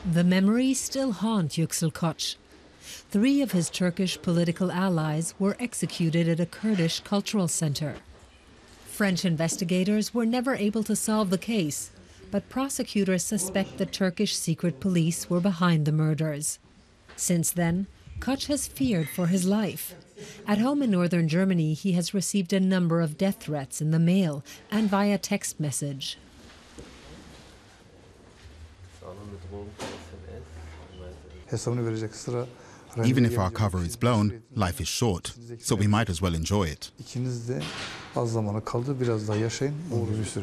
The memories still haunt Yüksel Koç. 3 of his Turkish political allies were executed at a Kurdish cultural center. French investigators were never able to solve the case, but prosecutors suspect the Turkish secret police were behind the murders. Since then, Koç has feared for his life. At home in northern Germany, he has received a number of death threats in the mail and via text message. Even if our cover is blown, life is short, so we might as well enjoy it.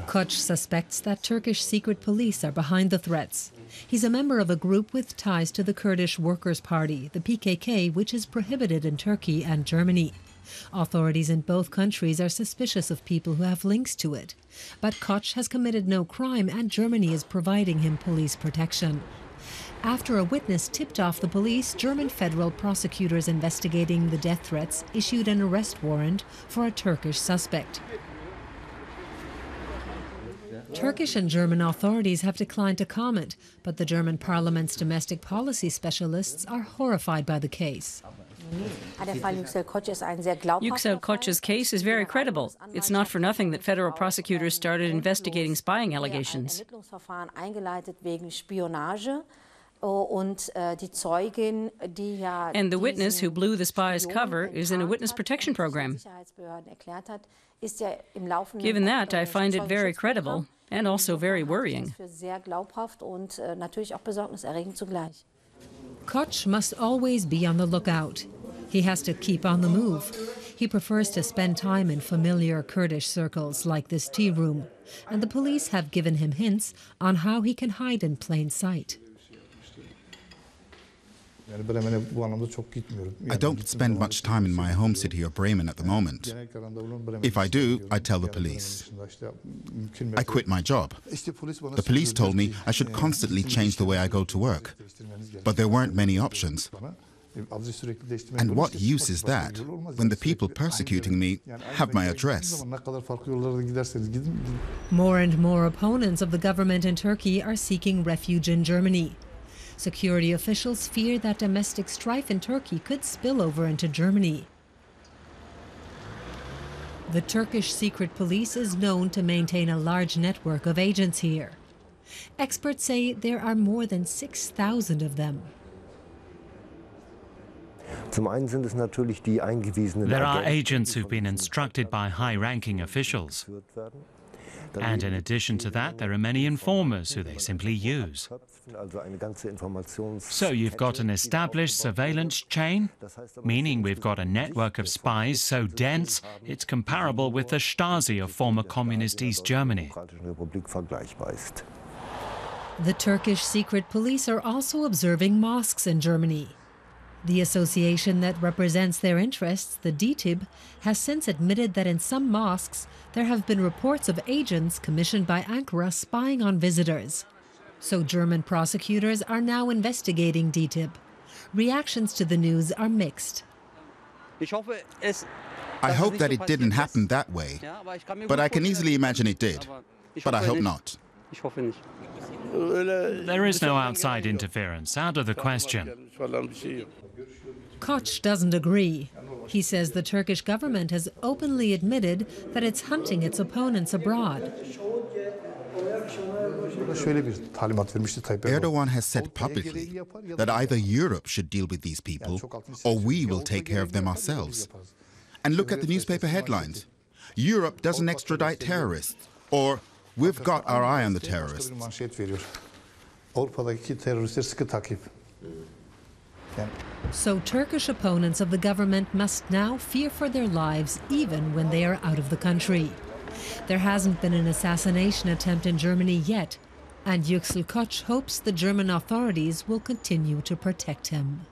Koç suspects that Turkish secret police are behind the threats. He's a member of a group with ties to the Kurdish Workers' Party, the PKK, which is prohibited in Turkey and Germany. Authorities in both countries are suspicious of people who have links to it. But Koç has committed no crime and Germany is providing him police protection. After a witness tipped off the police, German federal prosecutors investigating the death threats issued an arrest warrant for a Turkish suspect. Turkish and German authorities have declined to comment, but the German parliament's domestic policy specialists are horrified by the case. Yüksel Koç's case is very credible. It's not for nothing that federal prosecutors started investigating spying allegations. And the witness who blew the spy's cover is in a witness protection program. Given that, I find it very credible and also very worrying. Koç must always be on the lookout. He has to keep on the move. He prefers to spend time in familiar Kurdish circles like this tea room, and the police have given him hints on how he can hide in plain sight. I don't spend much time in my home city of Bremen at the moment. If I do, I tell the police. I quit my job. The police told me I should constantly change the way I go to work, but there weren't many options. And what use is that when the people persecuting me have my address? More and more opponents of the government in Turkey are seeking refuge in Germany. Security officials fear that domestic strife in Turkey could spill over into Germany. The Turkish secret police is known to maintain a large network of agents here. Experts say there are more than 6,000 of them. There are agents who've been instructed by high-ranking officials. And in addition to that, there are many informers who they simply use. So you've got an established surveillance chain, meaning we've got a network of spies so dense it's comparable with the Stasi of former communist East Germany. The Turkish secret police are also observing mosques in Germany. The association that represents their interests, the DİTİB, has since admitted that in some mosques there have been reports of agents commissioned by Ankara spying on visitors. So German prosecutors are now investigating DİTİB. Reactions to the news are mixed. I hope that it didn't happen that way, but I can easily imagine it did. But I hope not. There is no outside interference, out of the question. Koç doesn't agree. He says the Turkish government has openly admitted that it's hunting its opponents abroad. Erdogan has said publicly that either Europe should deal with these people or we will take care of them ourselves. And look at the newspaper headlines. Europe doesn't extradite terrorists, or we've got our eye on the terrorists. So Turkish opponents of the government must now fear for their lives even when they are out of the country. There hasn't been an assassination attempt in Germany yet, and Yüksel Koç hopes the German authorities will continue to protect him.